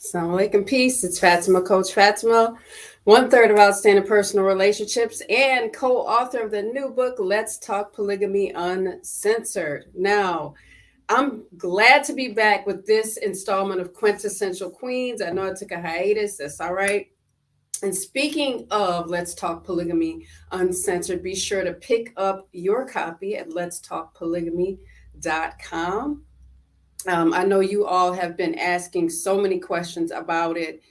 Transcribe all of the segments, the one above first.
Assalamu alaikum, peace. It's Fatimah, Coach Fatimah, 1/3 of Outstanding Personal Relationships and co-author of the new book, Let's Talk Polygamy Uncensored. Now, I'm glad to be back with this installment of Quintessential Queens. I know I took a hiatus. That's all right. And speaking of Let's Talk Polygamy Uncensored, be sure to pick up your copy at letstalkpolygamy.com. I know you all have been asking so many questions about it.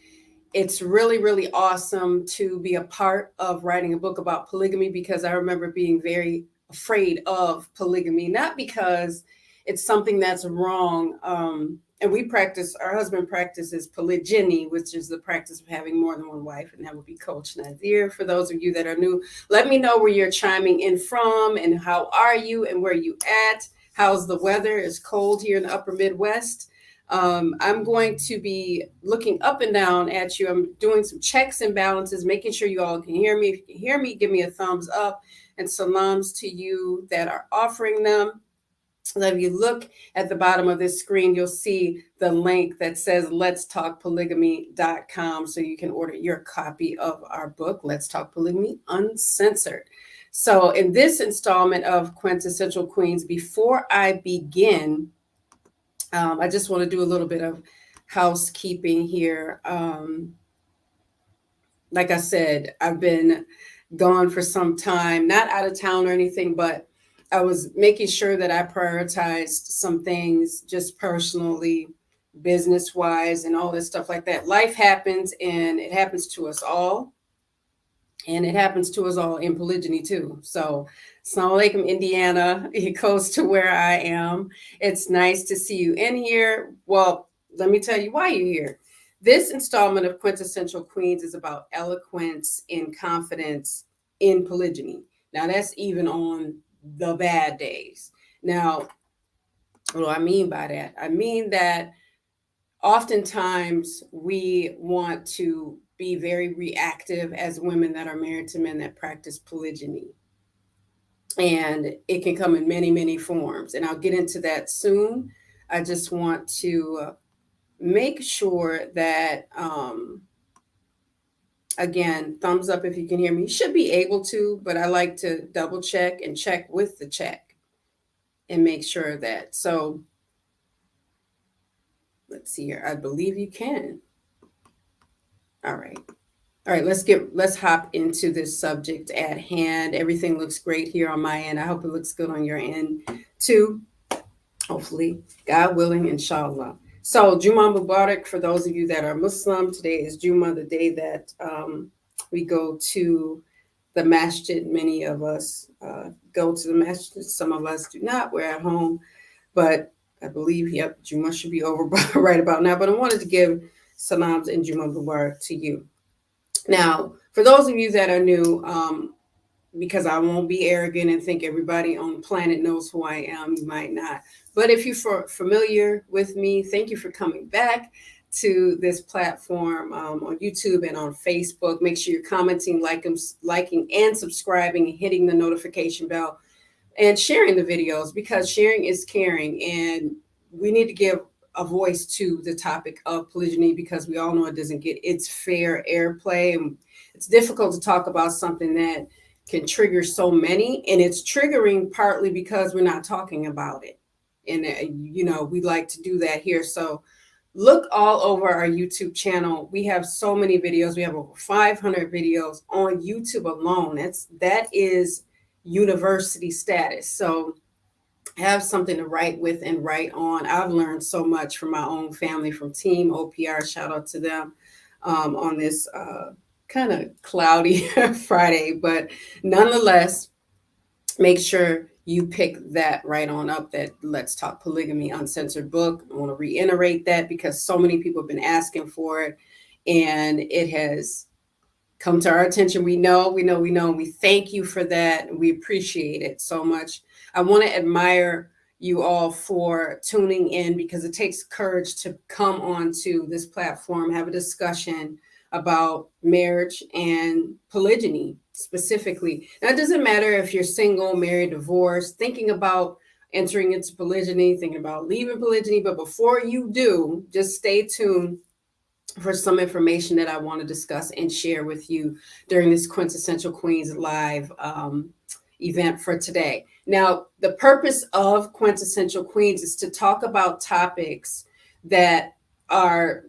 It's really, really awesome to be a part of writing a book about polygamy because I remember being very afraid of polygamy, not because it's something that's wrong. And our husband practices polygyny, which is the practice of having more than one wife, and that would be Coach Nazir. For those of you that are new, let me know where you're chiming in from and how are you and where you at. How's the weather? It's cold here in the upper Midwest. I'm going to be looking up and down at you. I'm doing some checks and balances, making sure you all can hear me. If you can hear me, give me a thumbs up and salams to you that are offering them. So if you look at the bottom of this screen, you'll see the link that says letstalkpolygamy.com so you can order your copy of our book, Let's Talk Polygamy Uncensored. So in this installment of Quintessential Queens, before I begin, I just want to do a little bit of housekeeping here. Like I said, I've been gone for some time, not out of town or anything, but I was making sure that I prioritized some things just personally, business wise, and all this stuff like that. Life happens and it happens to us all. And it happens to us all in polygyny too. So, Assalamu alaikum, Indiana. It goes to where I am. It's nice to see you in here. Well, let me tell you why you're here. This installment of Quintessential Queens is about eloquence and confidence in polygyny. Now, that's even on the bad days. Now, what do I mean by that? I mean that oftentimes we want to be very reactive as women that are married to men that practice polygyny. And it can come in many, many forms. And I'll get into that soon. I just want to make sure that, again, thumbs up if you can hear me. You should be able to, but I like to double check and check with the check and make sure that. So let's see here. I believe you can. All right. All right, let's hop into this subject at hand. Everything looks great here on my end. I hope it looks good on your end too. Hopefully, God willing, inshallah. So, Juma Mubarak for those of you that are Muslim. Today is Juma, the day that we go to the masjid. Many of us go to the masjid. Some of us do not. We're at home. But I believe, yep, Juma should be over right about now. But I wanted to give salams and Juma Mubarak to you. Now, for those of you that are new, because I won't be arrogant and think everybody on the planet knows who I am, you might not. But if you're familiar with me, thank you for coming back to this platform on YouTube and on Facebook. Make sure you're commenting, liking, and subscribing, and hitting the notification bell, and sharing the videos because sharing is caring, and we need to give a voice to the topic of polygyny because we all know it doesn't get its fair airplay. And it's difficult to talk about something that can trigger so many, and it's triggering partly because we're not talking about it. And we like to do that here. So look all over our YouTube channel. We have so many videos. We have over 500 videos on YouTube alone. That is university status. So have something to write with and write on. I've learned so much from my own family, from Team OPR. Shout out to them on this kind of cloudy Friday. But nonetheless, make sure you pick that right on up, that Let's Talk Polygamy Uncensored book. I want to reiterate that because so many people have been asking for it, and it has come to our attention. We know, and we thank you for that. And we appreciate it so much. I want to admire you all for tuning in because it takes courage to come onto this platform, have a discussion about marriage and polygyny specifically. Now, it doesn't matter if you're single, married, divorced, thinking about entering into polygyny, thinking about leaving polygyny. But before you do, just stay tuned for some information that I want to discuss and share with you during this Quintessential Queens live event for today. Now, the purpose of Quintessential Queens is to talk about topics that are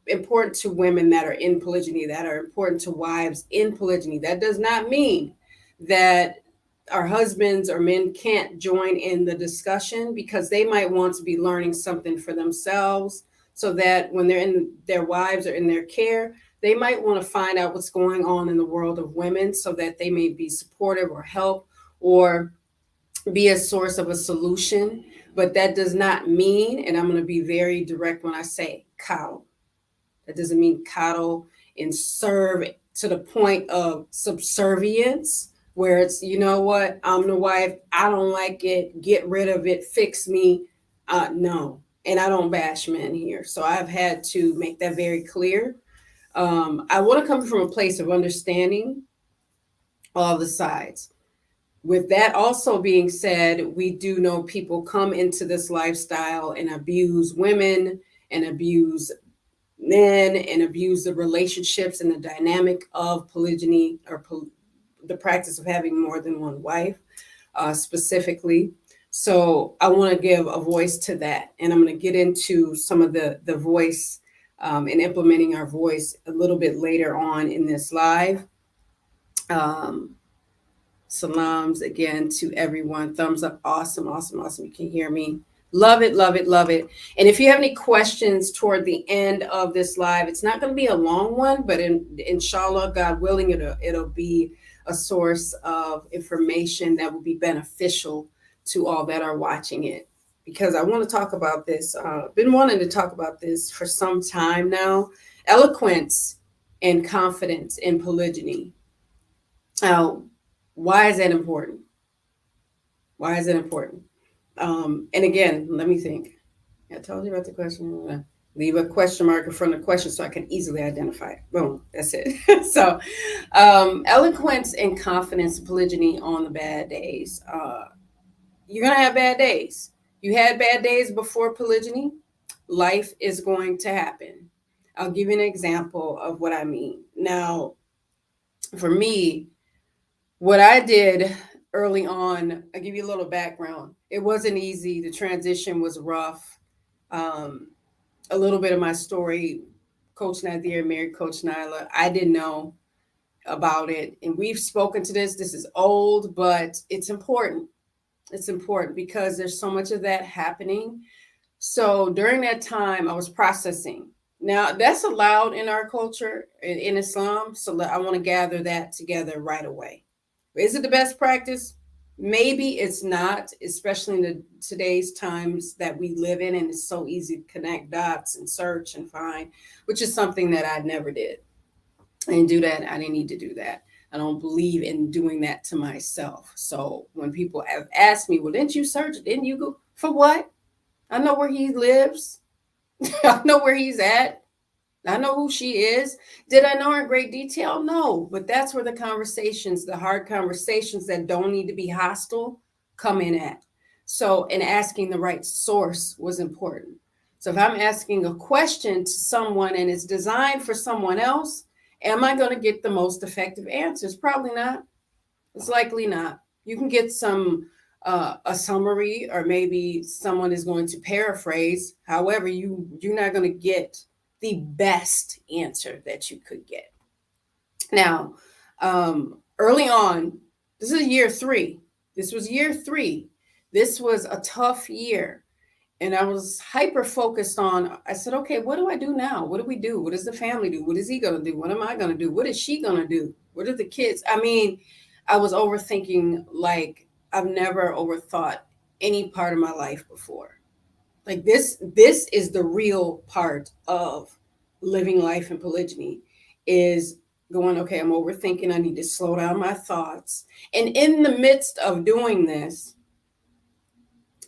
important to women that are in polygyny, that are important to wives in polygyny. That does not mean that our husbands or men can't join in the discussion, because they might want to be learning something for themselves, so that when they're in their wives or in their care, they might want to find out what's going on in the world of women, so that they may be supportive or help or be a source of a solution. But that does not mean, and I'm going to be very direct when I say coddle. That doesn't mean coddle and serve to the point of subservience, where it's, you know what, I'm the wife, I don't like it, get rid of it, fix me. No. And I don't bash men here. So I've had to make that very clear. I want to come from a place of understanding all the sides. With that also being said, we do know people come into this lifestyle and abuse women and abuse men and abuse the relationships and the dynamic of polygyny, or the practice of having more than one wife, specifically. So I want to give a voice to that, and I'm going to get into some of the voice and implementing our voice a little bit later on in this live. Salams again to everyone. Thumbs up. Awesome, awesome, awesome. You can hear me. Love it, love it, love it. And if you have any questions toward the end of this live, it's not going to be a long one, but inshallah, God willing, it'll be a source of information that will be beneficial to all that are watching it. Because I want to talk about this. Been wanting to talk about this for some time now. Eloquence and confidence in polygyny. Now, why is that important? Why is it important? And again, let me think. I told you about the question. Leave a question mark in front of the question so I can easily identify it. Boom, that's it. So, eloquence and confidence, polygyny on the bad days. You're going to have bad days. You had bad days before polygyny. Life is going to happen. I'll give you an example of what I mean. Now, for me, what I did early on, I'll give you a little background. It wasn't easy. The transition was rough. A little bit of my story, Coach Nazir married Coach Nyla. I didn't know about it. And we've spoken to this. This is old, but it's important. It's important because there's so much of that happening. So during that time, I was processing. Now, that's allowed in our culture, in Islam. So I want to gather that together right away. Is it the best practice? Maybe it's not, especially in today's times that we live in, and it's so easy to connect dots and search and find, which is something that I never did. I didn't do that. I didn't need to do that. I don't believe in doing that to myself. So when people have asked me, well, didn't you search? Didn't you go? For what? I know where he lives. I know where he's at. I know who she is. Did I know her in great detail? No, but that's where the conversations, the hard conversations that don't need to be hostile, come in at. So, and asking the right source was important. So if I'm asking a question to someone and it's designed for someone else, am I going to get the most effective answers? Probably not. It's likely not. You can get some a summary, or maybe someone is going to paraphrase. However, you're not going to get the best answer that you could get. Now, early on, this is year 3. This was year 3. This was a tough year. And I was hyper focused on, I said, okay, what do I do now? What do we do? What does the family do? What is he going to do? What am I going to do? What is she going to do? What are the kids? I mean, I was overthinking like I've never overthought any part of my life before. Like this is the real part of living life in polygyny, is going, okay, I'm overthinking. I need to slow down my thoughts. And in the midst of doing this,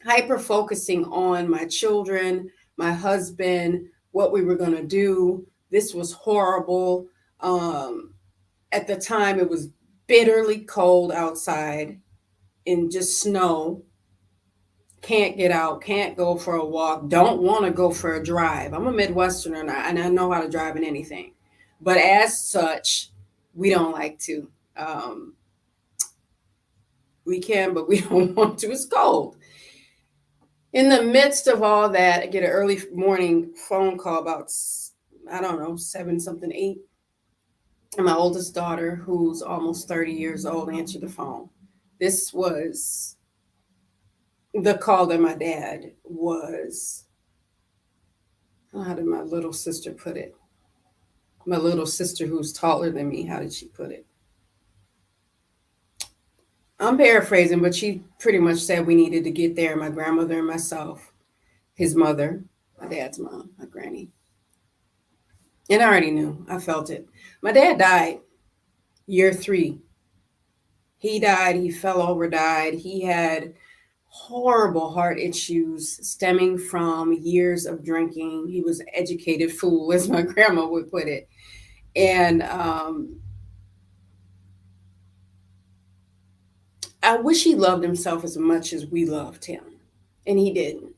hyper focusing on my children, my husband, what we were going to do. This was horrible. At the time, it was bitterly cold outside and just snow. can't get out, can't go for a walk, don't want to go for a drive. I'm a Midwesterner and I know how to drive in anything. But as such, we don't like to. Um, we can, but we don't want to. It's cold. In the midst of all that, I get an early morning phone call about, I don't know, 7 something, 8. And my oldest daughter, who's almost 30 years old, answered the phone. This was the call that my dad was, how did my little sister put it? My little sister, who's taller than me, how did she put it? I'm paraphrasing, but she pretty much said we needed to get there. My grandmother and myself, his mother, my dad's mom, my granny. And I already knew. I felt it. My dad died year 3. He died. He fell over, died. He had horrible heart issues stemming from years of drinking. He was an educated fool, as my grandma would put it. And I wish he loved himself as much as we loved him. And he didn't.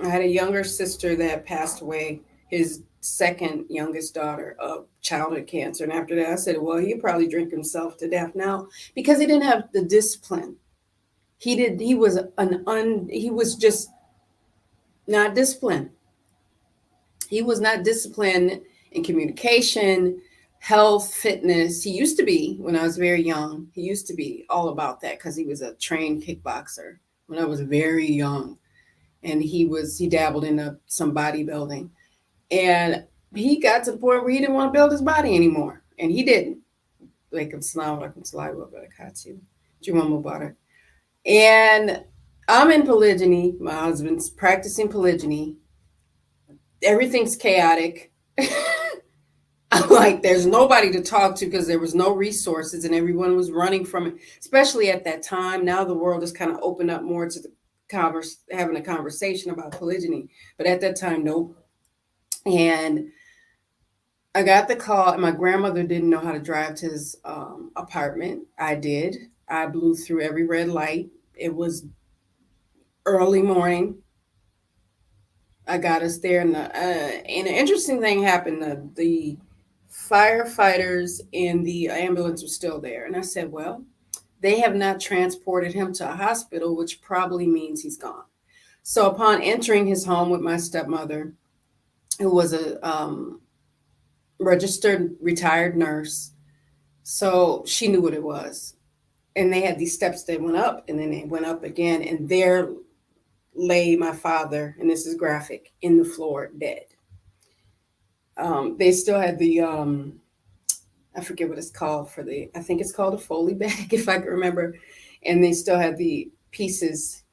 I had a younger sister that passed away, his second youngest daughter, of childhood cancer. And after that, I said, well, he'd probably drink himself to death now because he didn't have the discipline. He was just not disciplined. He was not disciplined in communication, health, fitness. He used to be, when I was very young, he used to be all about that because he was a trained kickboxer when I was very young. And he dabbled in some bodybuilding. And he got to the point where he didn't want to build his body anymore. And he didn't. Like I'm saliva, but I got you. Do you want more butter? And I'm in polygyny. My husband's practicing polygyny. Everything's chaotic. I'm like, there's nobody to talk to because there was no resources and everyone was running from it, especially at that time. Now the world has kind of opened up more to the having a conversation about polygyny. But at that time, nope. And I got the call, and my grandmother didn't know how to drive to his apartment. I did. I blew through every red light. It was early morning. I got us there, and an interesting thing happened. The firefighters and the ambulance were still there. And I said, well, they have not transported him to a hospital, which probably means he's gone. So upon entering his home with my stepmother, who was a registered retired nurse, so she knew what it was. And they had these steps that went up, and then they went up again, and there lay my father, and this is graphic, in the floor, dead. They still had the, I forget what it's called I think it's called a Foley bag, if I can remember. And they still had the pieces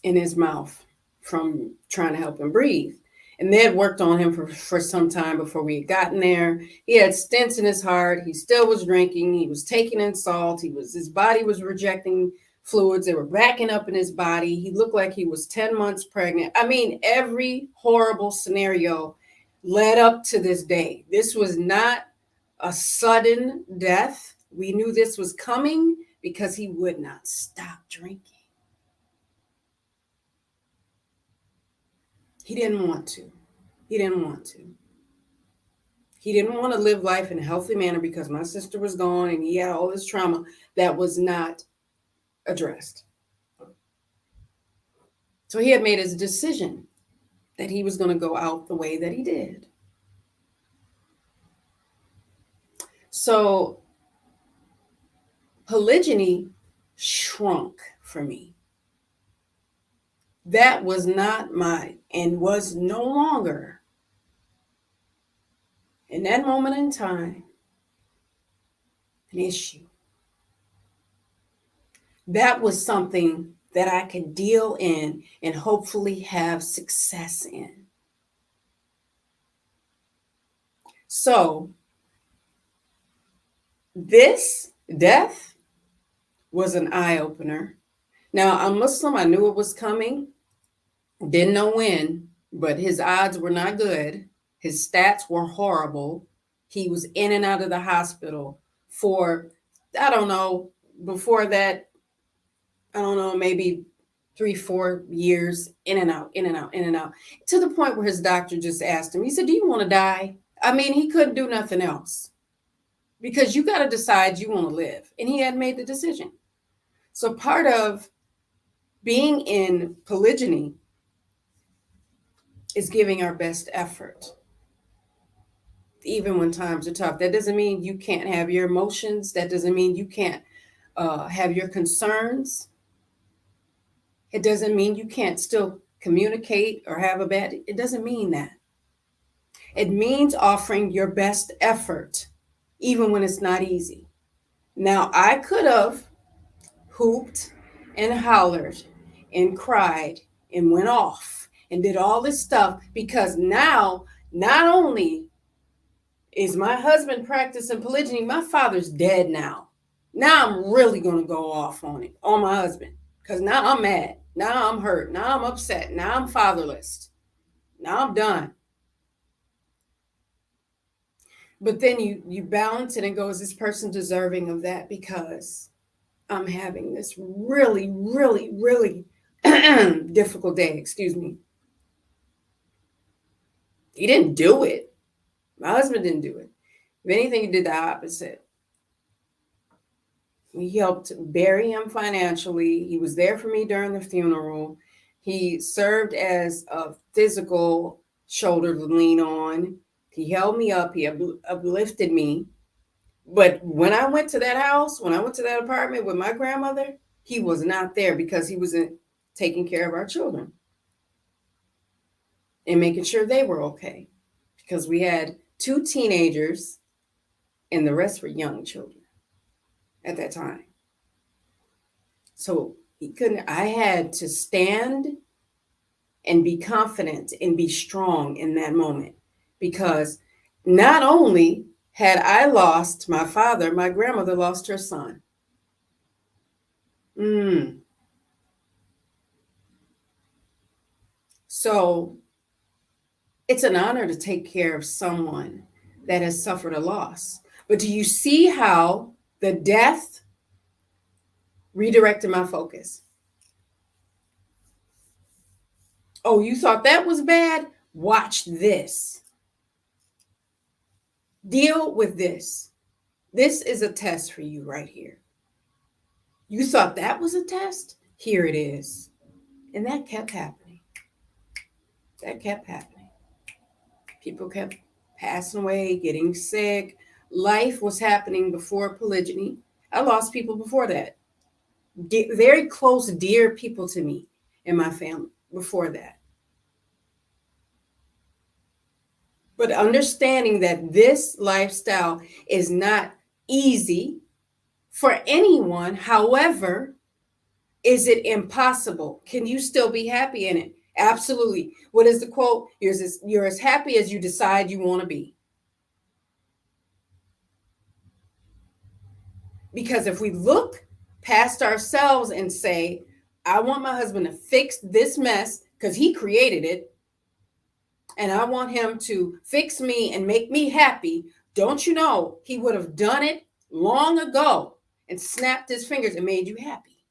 in his mouth from trying to help him breathe. And they had worked on him for some time before we had gotten there. He had stents in his heart. He still was drinking. He was taking in salt. His body was rejecting fluids. They were backing up in his body. He looked like he was 10 months pregnant. I mean, every horrible scenario led up to this day. This was not a sudden death. We knew this was coming because he would not stop drinking. He didn't want to. He didn't want to. He didn't want to live life in a healthy manner because my sister was gone and he had all this trauma that was not addressed. So he had made his decision that he was going to go out the way that he did. So polygyny shrunk for me. That was not and was no longer, in that moment in time, an issue. That was something that I could deal in and hopefully have success in. So this death was an eye-opener. Now, I'm Muslim. I knew it was coming. Didn't know when, but his odds were not good. His stats were horrible. He was in and out of the hospital for, I don't know, before that, I don't know, maybe 3-4 years, in and out, in and out, in and out, to the point where his doctor just asked him, he said, "Do you want to die?" I mean, he couldn't do nothing else because you got to decide you want to live. And he had made the decision. So part of being in polygyny is giving our best effort, even when times are tough. That doesn't mean you can't have your emotions. That doesn't mean you can't have your concerns. It doesn't mean you can't still communicate or have a bad, it doesn't mean that. It means offering your best effort, even when it's not easy. Now, I could have hooped and hollered and cried and went off and did all this stuff because now, not only is my husband practicing polygyny, my father's dead now. Now I'm really going to go off on it, on my husband, because now I'm mad. Now I'm hurt. Now I'm upset. Now I'm fatherless. Now I'm done. But then you balance it and go, is this person deserving of that? Because I'm having this really, really, really difficult day. Excuse me. He didn't do it. My husband didn't do it. If anything, he did the opposite. We helped bury him financially. He was there for me during the funeral. He served as a physical shoulder to lean on. He held me up. He uplifted me. But when I went to that house, when I went to that apartment with my grandmother, he was not there because he was taking care of our children and making sure they were okay. Because we had 2 teenagers and the rest were young children at that time. So he couldn't, I had to stand and be confident and be strong in that moment, because not only had I lost my father, my grandmother lost her son. So it's an honor to take care of someone that has suffered a loss. But do you see how the death redirected my focus? Oh, you thought that was bad? Watch this. Deal with this. This is a test for you right here. You thought that was a test? Here it is. And that kept happening. That kept happening. People kept passing away, getting sick. Life was happening before polygyny. I lost people before that. Very close, dear people to me and my family before that. But understanding that this lifestyle is not easy for anyone. However, is it impossible? Can you still be happy in it? Absolutely. What is the quote? You're as happy as you decide you want to be. Because if we look past ourselves and say, I want my husband to fix this mess because he created it, and I want him to fix me and make me happy, don't you know he would have done it long ago and snapped his fingers and made you happy?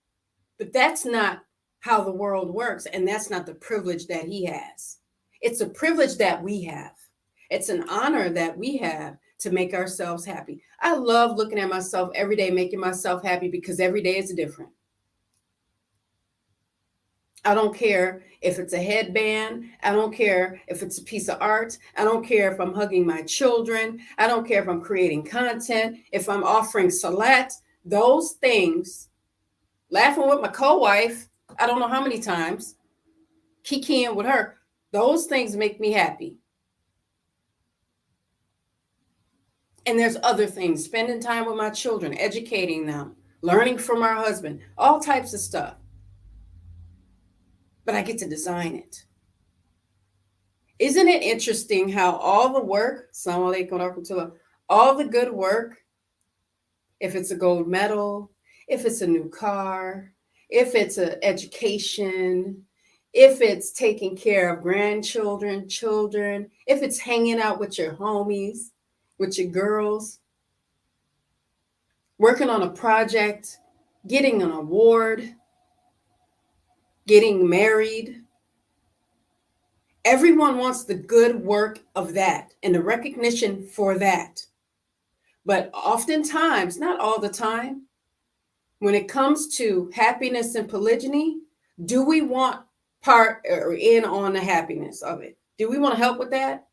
But that's not how the world works, and that's not the privilege that he has. It's a privilege that we have. It's an honor that we have to make ourselves happy. I love looking at myself every day, making myself happy, because every day is different. I don't care if it's a headband. I don't care if it's a piece of art. I don't care if I'm hugging my children. I don't care if I'm creating content, if I'm offering salat. Those things, laughing with my co-wife, I don't know how many times, kikiing with her, those things make me happy. And there's other things, spending time with my children, educating them, learning from our husband, all types of stuff. But I get to design it. Isn't it interesting how all the work, all the good work, if it's a gold medal, if it's a new car, if it's an education, if it's taking care of grandchildren, children, if it's hanging out with your homies, with your girls, working on a project, getting an award, getting married. Everyone wants the good work of that and the recognition for that. But oftentimes, not all the time, when it comes to happiness and polygyny, do we want part or in on the happiness of it? Do we want to help with that?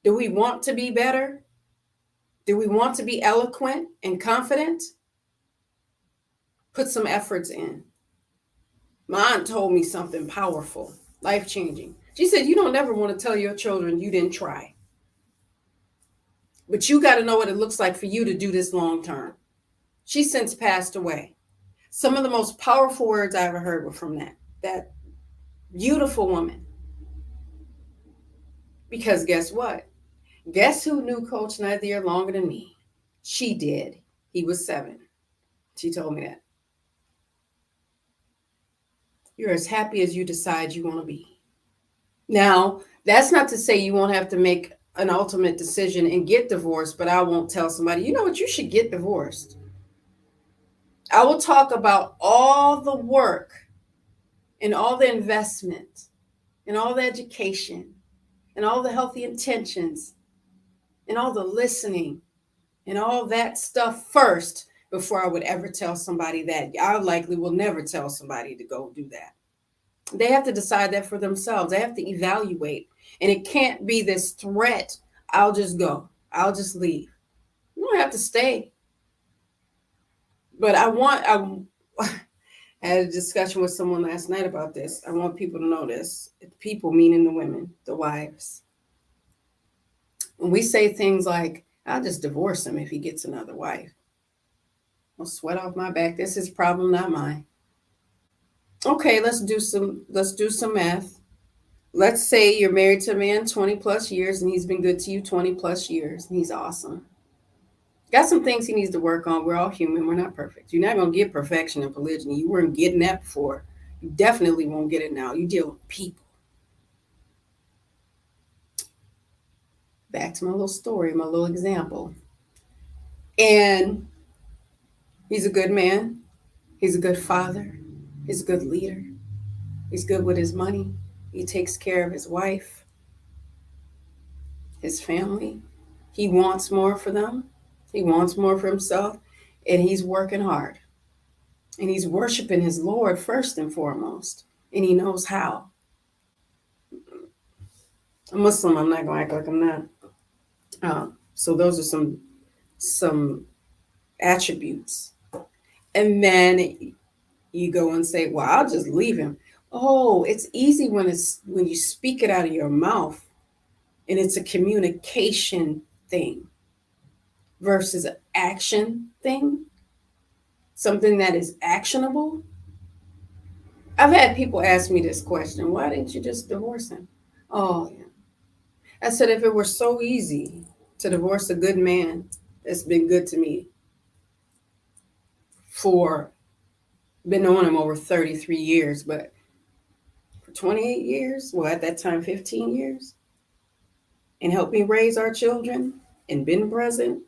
Do we want to be better? Do we want to be eloquent and confident? Put some efforts in. My aunt told me something powerful, life-changing. She said, you don't ever want to tell your children you didn't try. But you got to know what it looks like for you to do this long term. She's since passed away. Some of the most powerful words I ever heard were from that beautiful woman. Because guess what? Guess who knew Coach Nazir longer than me? She did. He was 7. She told me that. You're as happy as you decide you want to be. Now, that's not to say you won't have to make an ultimate decision and get divorced, but I won't tell somebody, you know what, you should get divorced. I will talk about all the work and all the investment and all the education and all the healthy intentions and all the listening and all that stuff first before I would ever tell somebody that. I likely will never tell somebody to go do that. They have to decide that for themselves. They have to evaluate. And it can't be this threat. I'll just go. I'll just leave. You don't have to stay. But I had a discussion with someone last night about this. I want people to know this. People meaning the women, the wives. When we say things like, I'll just divorce him if he gets another wife. I'll sweat off my back. That's his problem, not mine. Okay, let's do some math. Let's say you're married to a man 20 plus years and he's been good to you 20 plus years and he's awesome. Got some things he needs to work on. We're all human. We're not perfect. You're not going to get perfection in polygyny. You weren't getting that before. You definitely won't get it now. You deal with people. Back to my little story, my little example. And he's a good man. He's a good father. He's a good leader. He's good with his money. He takes care of his wife, his family. He wants more for them. He wants more for himself. And he's working hard. And he's worshiping his Lord first and foremost. And he knows how. A Muslim, I'm not going to act like I'm not. So those are some attributes. And then you go and say, well, I'll just leave him. Oh, it's easy when you speak it out of your mouth and it's a communication thing versus an action thing, something that is actionable. I've had people ask me this question, why didn't you just divorce him? Oh, yeah. I said, if it were so easy to divorce a good man that's been good to me been on him over 33 years, but for 28 years, well, at that time, 15 years, and helped me raise our children and been present,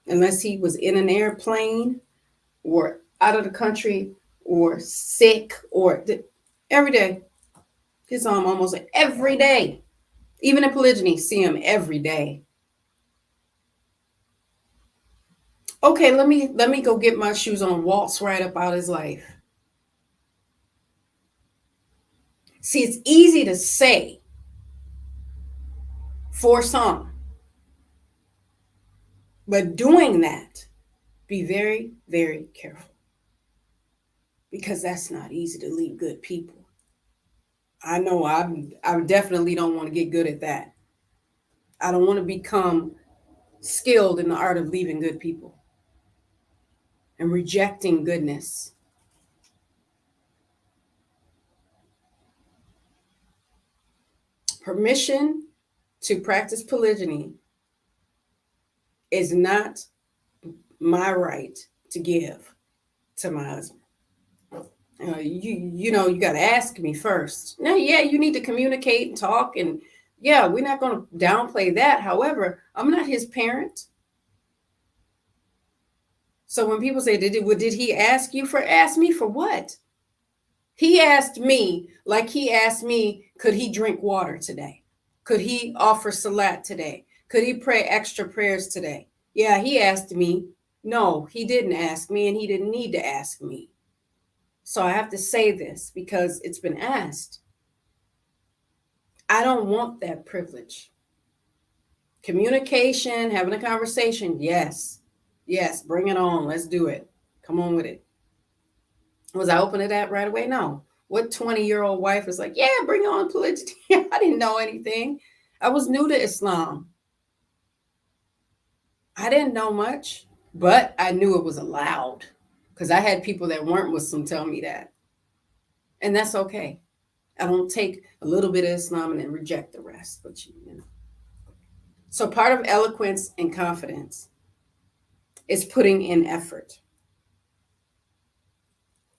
unless he was in an airplane or out of the country or sick or every day. He's on almost every day. Even in polygyny, see him every day. Okay, let me go get my shoes on, waltz right up out his life. See, it's easy to say for some, but doing that, be very, very careful, because that's not easy to leave good people. I know I definitely don't want to get good at that. I don't want to become skilled in the art of leaving good people and rejecting goodness. Permission to practice polygyny is not my right to give to my husband. You got to ask me first. Now, yeah, you need to communicate and talk, and yeah, we're not going to downplay that. However, I'm not his parent. So when people say, did he ask me for what? He asked me, like he asked me, could he drink water today? Could he offer salat today? Could he pray extra prayers today? Yeah, he asked me. No, he didn't ask me, and he didn't need to ask me. So I have to say this because it's been asked. I don't want that privilege. Communication, having a conversation, yes. Yes, bring it on. Let's do it. Come on with it. Was I open to that right away? No. What 20-year-old wife is like, yeah, bring on polygyny? I didn't know anything. I was new to Islam. I didn't know much, but I knew it was allowed because I had people that weren't Muslim tell me that. And that's okay. I don't take a little bit of Islam and then reject the rest. But you know. So part of eloquence and confidence is putting in effort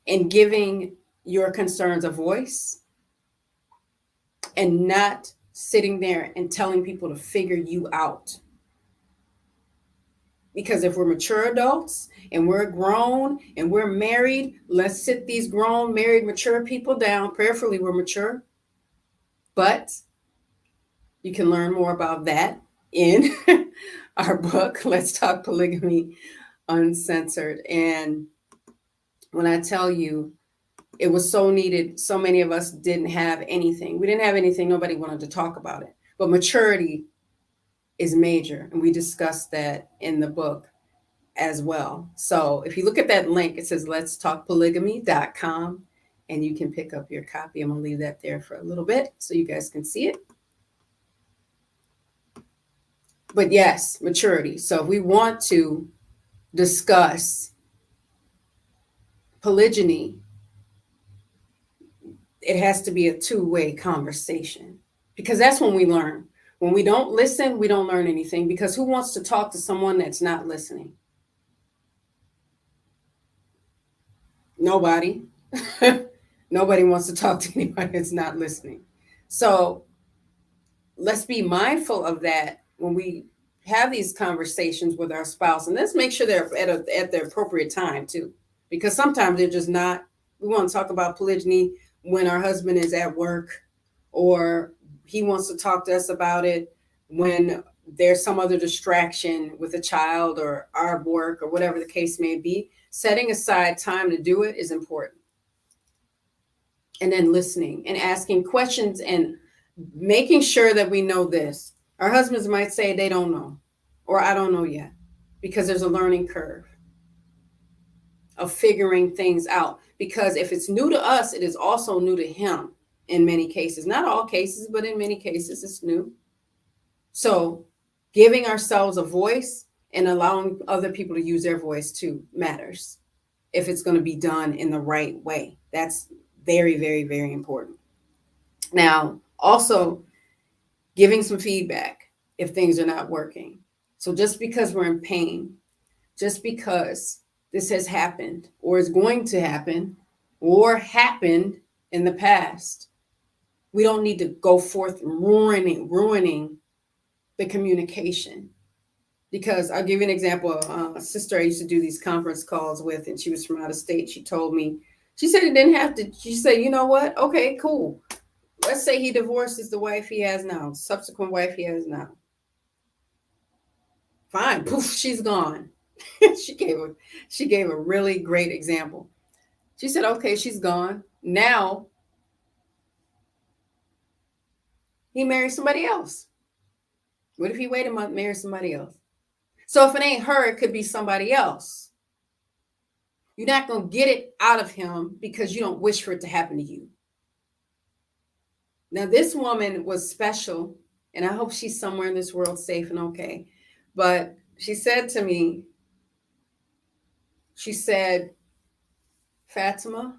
and giving your concerns a voice and not sitting there and telling people to figure you out. Because if we're mature adults and we're grown and we're married, let's sit these grown, married, mature people down. Prayerfully, we're mature. But you can learn more about that in our book, Let's Talk Polygamy Uncensored. And when I tell you, it was so needed, so many of us didn't have anything. We didn't have anything. Nobody wanted to talk about it. But maturity is major. And we discussed that in the book as well. So if you look at that link, it says let's talk polygamy.com, and you can pick up your copy. I'm going to leave that there for a little bit so you guys can see it. But yes, maturity. So if we want to discuss polygyny, it has to be a two-way conversation, because that's when we learn. When we don't listen, we don't learn anything, because who wants to talk to someone that's not listening? Nobody. Nobody wants to talk to anybody that's not listening. So let's be mindful of that when we have these conversations with our spouse, and let's make sure they're at the appropriate time too, because sometimes they're just not. We want to talk about polygyny when our husband is at work, or he wants to talk to us about it when there's some other distraction with a child or our work or whatever the case may be. Setting aside time to do it is important. And then listening and asking questions and making sure that we know this. Our husbands might say they don't know, or I don't know yet, because there's a learning curve of figuring things out. Because if it's new to us, it is also new to him in many cases. Not all cases, but in many cases, it's new. So giving ourselves a voice and allowing other people to use their voice too matters if it's going to be done in the right way. That's very, very, very important. Now, also giving some feedback if things are not working. So just because we're in pain, just because this has happened or is going to happen or happened in the past, we don't need to go forth ruining the communication. Because I'll give you an example. A sister I used to do these conference calls with, and she was from out of state. She told me, she said it didn't have to. She said, you know what? Okay, cool. Let's say he divorces the wife he has now, subsequent wife he has now. Fine, poof, she's gone. she gave a really great example. She said, okay, she's gone. Now he marries somebody else. What if he wait a month, marries somebody else? So if it ain't her, it could be somebody else. You're not going to get it out of him because you don't wish for it to happen to you. Now, this woman was special, and I hope she's somewhere in this world safe and okay. But she said to me, she said, Fatimah,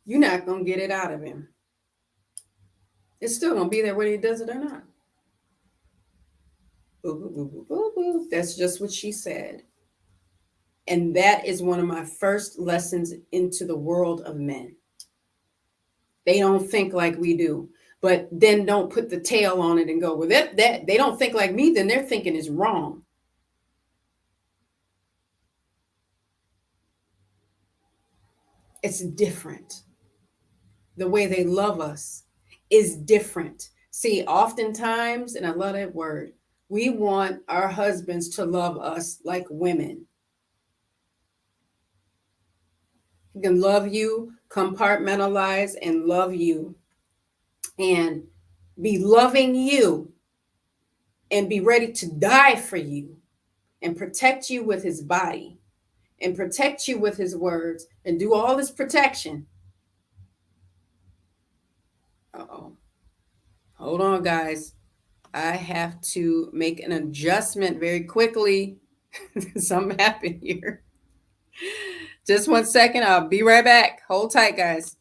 you're not going to get it out of him. It's still going to be there whether he does it or not. Boo, boo, boo, boo, boo, boo. That's just what she said. And that is one of my first lessons into the world of men. They don't think like we do, but then don't put the tail on it and go, well, that they don't think like me, then their thinking is wrong. It's different. The way they love us is different. See, oftentimes, and I love that word, we want our husbands to love us like women. He can love you, compartmentalize and love you, and be loving you and be ready to die for you and protect you with his body and protect you with his words and do all this protection. Uh-oh. Hold on, guys. I have to make an adjustment very quickly. Something happened here. Just 1 second. I'll be right back. Hold tight, guys.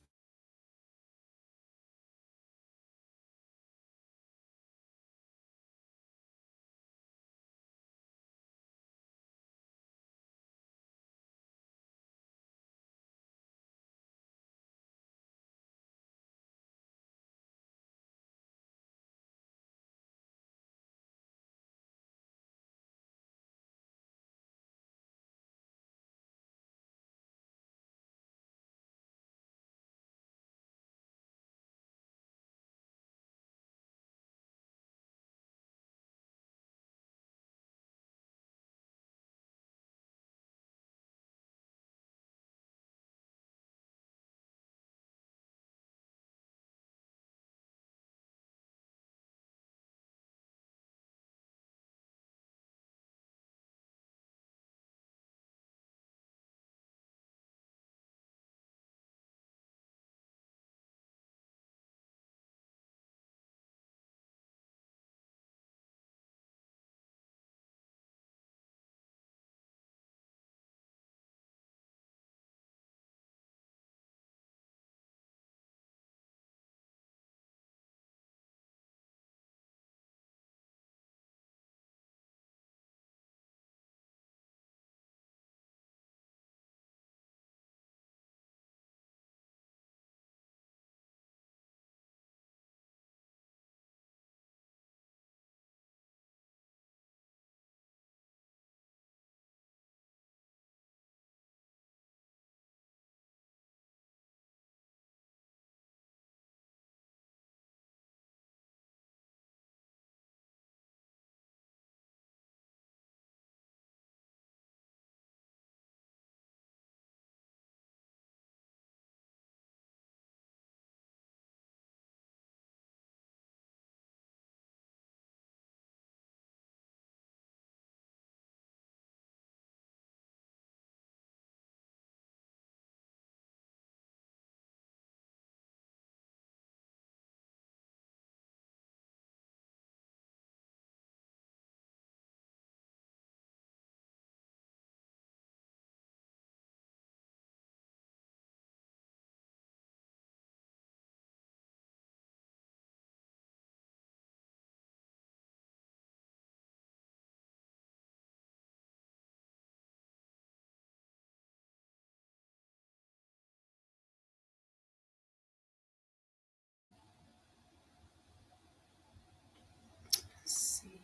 Let's see.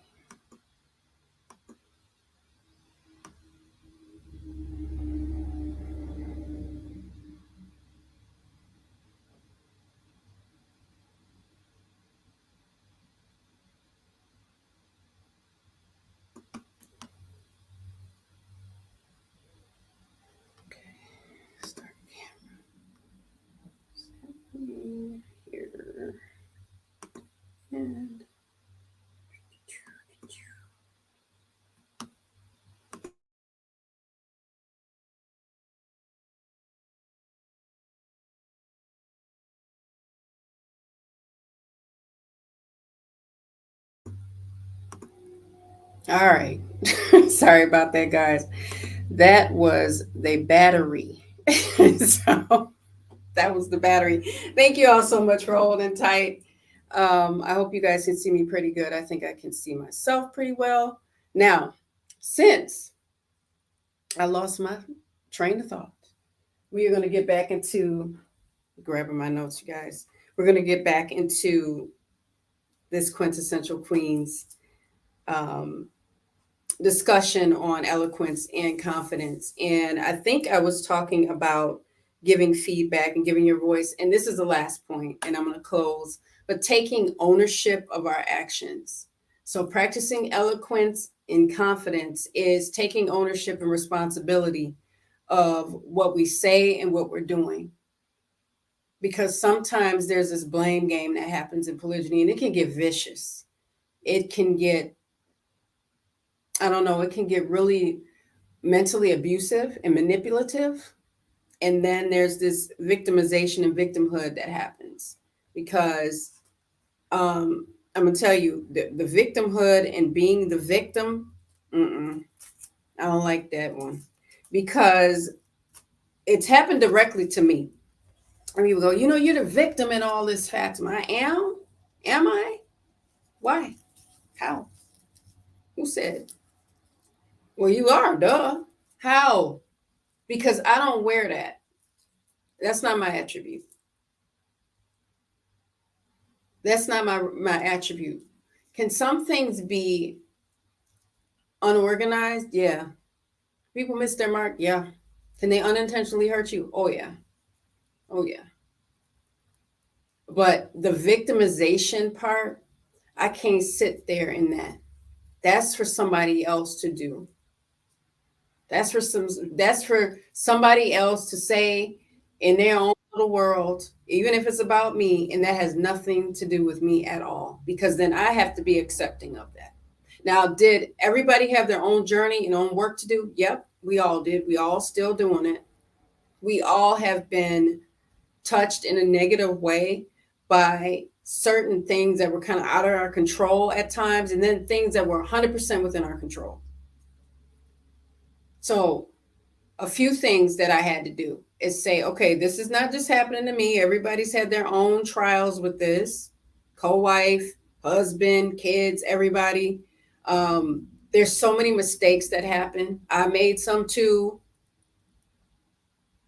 Okay. Start here. And all right. Sorry about that, guys. That was the battery. So that was the battery. Thank you all so much for holding tight. I hope you guys can see me pretty good. I think I can see myself pretty well. Now, since I lost my train of thought, we are going to get back into grabbing my notes, you guys. We're going to get back into this quintessential queens um, discussion on eloquence and confidence. And I think I was talking about giving feedback and giving your voice. And this is the last point, and I'm going to close, but taking ownership of our actions. So practicing eloquence in confidence is taking ownership and responsibility of what we say and what we're doing. Because sometimes there's this blame game that happens in polygyny, and it can get vicious. It can get, I don't know, it can get really mentally abusive and manipulative. And then there's this victimization and victimhood that happens because I'm gonna tell you the victimhood and being the victim. I don't like that one because it's happened directly to me. And people go, you're the victim in all this, Fatimah. I am. Am I? Why? How? Who said? Well, you are. Duh. How? Because I don't wear that. That's not my attribute. That's not my attribute. Can some things be unorganized? Yeah. People miss their mark? Yeah. Can they unintentionally hurt you? Oh, yeah. Oh, yeah. But the victimization part, I can't sit there in that. That's for somebody else to do. That's for somebody else to say in their own little world, even if it's about me, and that has nothing to do with me at all, because then I have to be accepting of that. Now, did everybody have their own journey and own work to do? Yep, we all did. We all still doing it. We all have been touched in a negative way by certain things that were kind of out of our control at times, and then things that were 100% within our control. So a few things that I had to do is say, okay, this is not just happening to me. Everybody's had their own trials with this, co-wife, husband, kids, everybody. There's so many mistakes that happen. I made some too.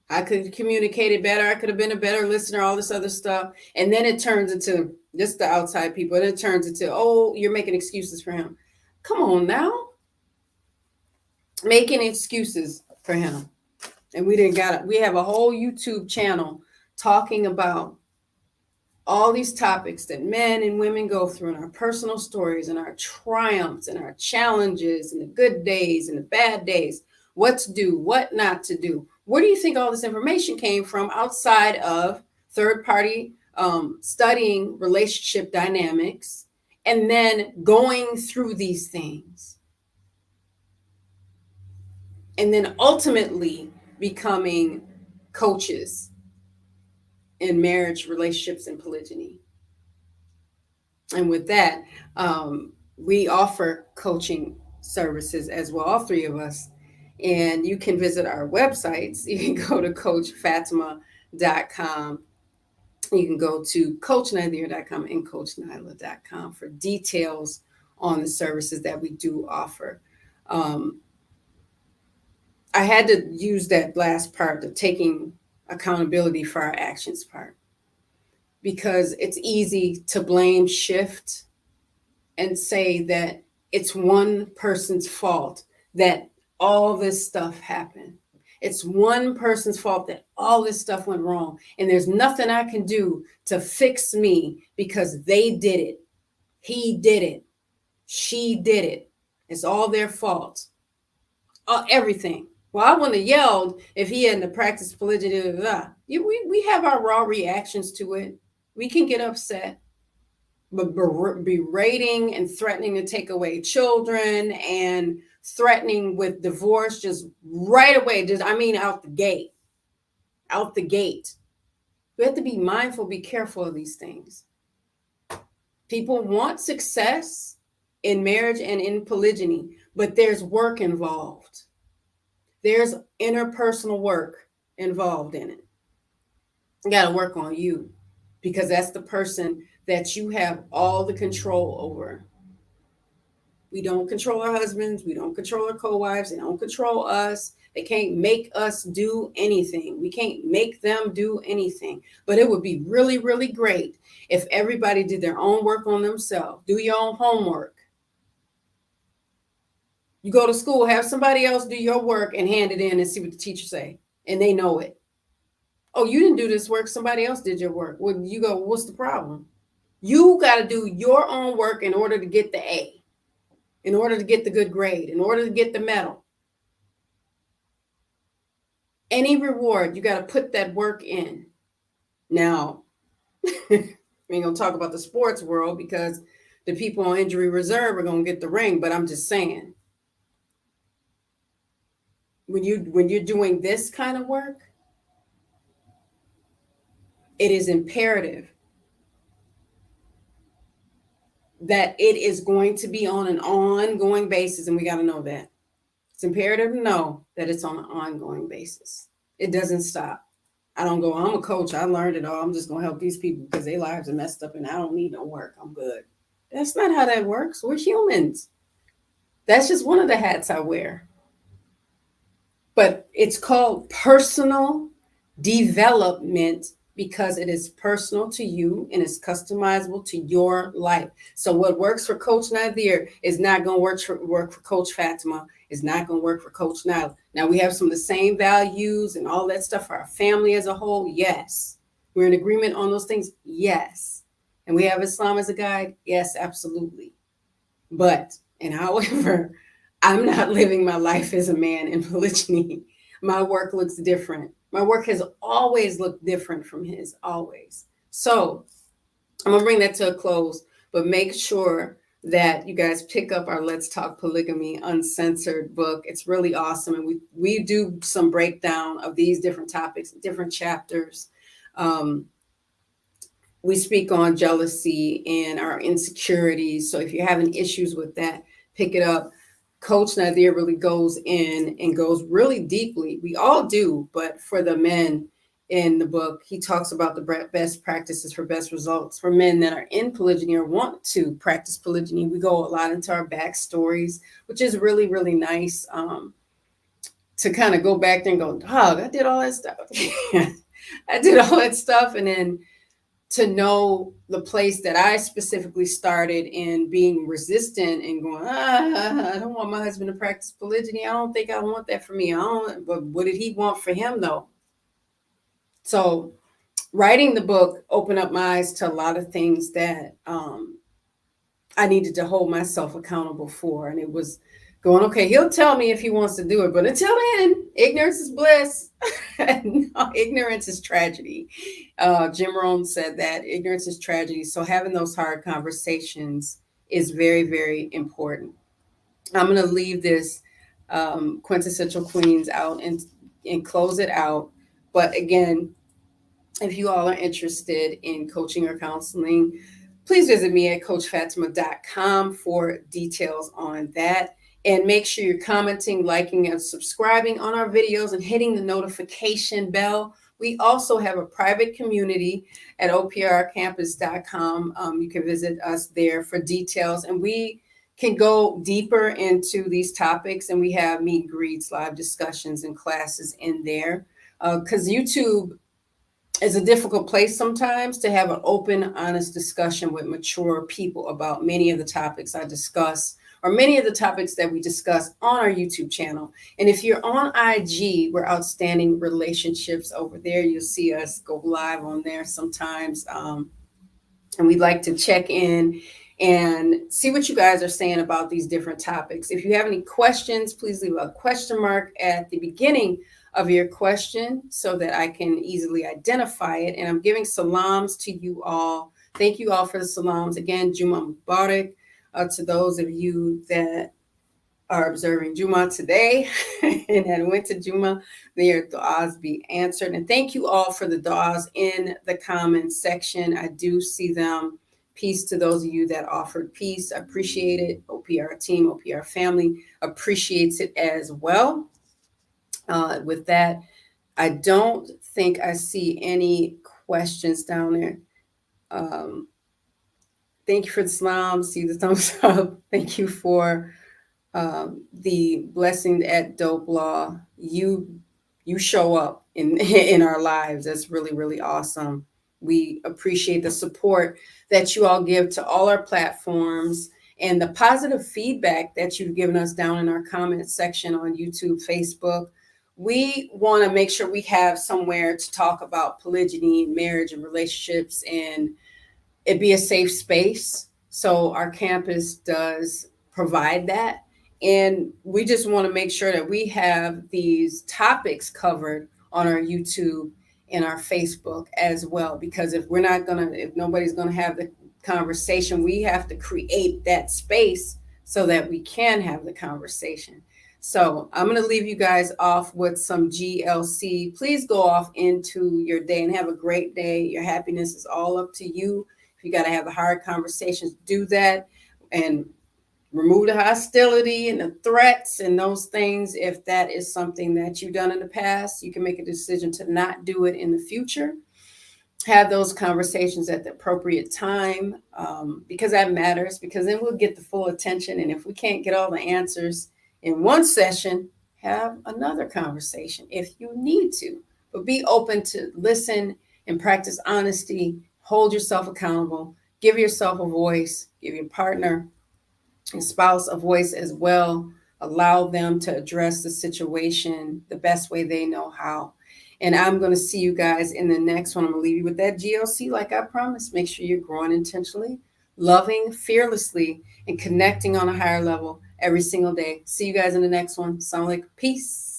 I could have communicated better. I could have been a better listener, all this other stuff. And then it turns into just the outside people. And it turns into, oh, you're making excuses for him. Come on now. Making excuses for him. And we have a whole YouTube channel talking about all these topics that men and women go through, and our personal stories and our triumphs and our challenges and the good days and the bad days, what to do, what not to do. Where do you think all this information came from outside of third party studying relationship dynamics and then going through these things and then ultimately becoming coaches in marriage, relationships, and polygyny? And with that, we offer coaching services as well, all three of us. And you can visit our websites. You can go to CoachFatimah.com. You can go to CoachNazir.com and CoachNyla.com for details on the services that we do offer. I had to use that last part, the taking accountability for our actions part, because it's easy to blame, shift, and say that it's one person's fault that all this stuff happened. It's one person's fault that all this stuff went wrong. And there's nothing I can do to fix me because they did it. He did it. She did it. It's all their fault. Everything. Well, I wouldn't have yelled if he hadn't practiced polygyny. We have our raw reactions to it. We can get upset. But berating and threatening to take away children and threatening with divorce just right away, out the gate. Out the gate. We have to be mindful, be careful of these things. People want success in marriage and in polygyny, but there's work involved. There's interpersonal work involved in it. You got to work on you, because that's the person that you have all the control over. We don't control our husbands. We don't control our co-wives. They don't control us. They can't make us do anything. We can't make them do anything. But it would be really, really great if everybody did their own work on themselves. Do your own homework. You go to school, have somebody else do your work and hand it in and see what the teacher say. And they know it. Oh, you didn't do this work. Somebody else did your work. Well, you go, what's the problem? You got to do your own work in order to get the A, in order to get the good grade, in order to get the medal. Any reward, you got to put that work in. Now, we ain't going to talk about the sports world because the people on injury reserve are going to get the ring, but I'm just saying, when you're doing this kind of work, it is imperative that it is going to be on an ongoing basis, and we got to know that. It's imperative to know that it's on an ongoing basis. It doesn't stop. I don't go, I'm a coach, I learned it all, I'm just going to help these people because their lives are messed up and I don't need no work, I'm good. That's not how that works. We're humans. That's just one of the hats I wear. But it's called personal development because it is personal to you and it's customizable to your life. So what works for Coach Nazir is not going to work for Coach Fatimah. It's not going to work for Coach Nyla. Now, we have some of the same values and all that stuff for our family as a whole. Yes. We're in agreement on those things. Yes. And we have Islam as a guide. Yes, absolutely. But, and however, I'm not living my life as a man in polygyny. My work looks different. My work has always looked different from his, always. So I'm going to bring that to a close, but make sure that you guys pick up our Let's Talk Polygamy Uncensored book. It's really awesome. And we do some breakdown of these different topics, different chapters. We speak on jealousy and our insecurities. So if you're having issues with that, pick it up. Coach Nazir really goes in and goes really deeply. We all do, but for the men in the book, he talks about the best practices for best results for men that are in polygyny or want to practice polygyny. We go a lot into our backstories, which is really, really nice to kind of go back there and go, dog, I did all that stuff. I did all that stuff. And then to know the place that I specifically started in being resistant and going, I don't want my husband to practice polygyny. I don't think I want that for me. But what did he want for him though? So writing the book opened up my eyes to a lot of things that I needed to hold myself accountable for. And it was going, okay, he'll tell me if he wants to do it. But until then, ignorance is bliss. No, ignorance is tragedy. Jim Rohn said that ignorance is tragedy. So having those hard conversations is very, very important. I'm going to leave this Quintessential Queens out and close it out. But again, if you all are interested in coaching or counseling, please visit me at coachfatimah.com for details on that. And make sure you're commenting, liking, and subscribing on our videos and hitting the notification bell. We also have a private community at oprcampus.com. You can visit us there for details, and we can go deeper into these topics. And we have meet and greets, live discussions, and classes in there. Because YouTube is a difficult place sometimes to have an open, honest discussion with mature people about many of the topics I discuss, or many of the topics that we discuss on our YouTube channel. And if you're on IG, we're Outstanding Relationships over there. You'll see us go live on there sometimes. And we'd like to check in and see what you guys are saying about these different topics. If you have any questions, please leave a question mark at the beginning of your question so that I can easily identify it. And I'm giving salams to you all. Thank you all for the salams. Again, Juma Mubarak. To those of you that are observing Juma today and that went to Juma, may your du'as be answered. And thank you all for the du'as in the comments section. I do see them. Peace to those of you that offered peace. I appreciate it. OPR team, OPR family appreciates it as well. With that, I don't think I see any questions down there. Thank you for the salams. See the thumbs up. Thank you for the blessing at Dope Law. You show up in our lives. That's really, really awesome. We appreciate the support that you all give to all our platforms and the positive feedback that you've given us down in our comment section on YouTube, Facebook. we want to make sure we have somewhere to talk about polygyny, marriage, and relationships, and it be a safe space. So our campus does provide that. And we just want to make sure that we have these topics covered on our YouTube and our Facebook as well. Because if nobody's going to have the conversation, we have to create that space so that we can have the conversation. So I'm going to leave you guys off with some GLC. Please go off into your day and have a great day. Your happiness is all up to you. You got to have the hard conversations, do that, and remove the hostility and the threats and those things. If that is something that you've done in the past, you can make a decision to not do it in the future. Have those conversations at the appropriate time, because that matters, because then we'll get the full attention. And if we can't get all the answers in one session, have another conversation if you need to. But be open to listen and practice honesty. Hold yourself accountable. Give yourself a voice. Give your partner and spouse a voice as well. Allow them to address the situation the best way they know how. And I'm going to see you guys in the next one. I'm going to leave you with that GLC like I promised. Make sure you're growing intentionally, loving fearlessly, and connecting on a higher level every single day. See you guys in the next one. Sound like peace.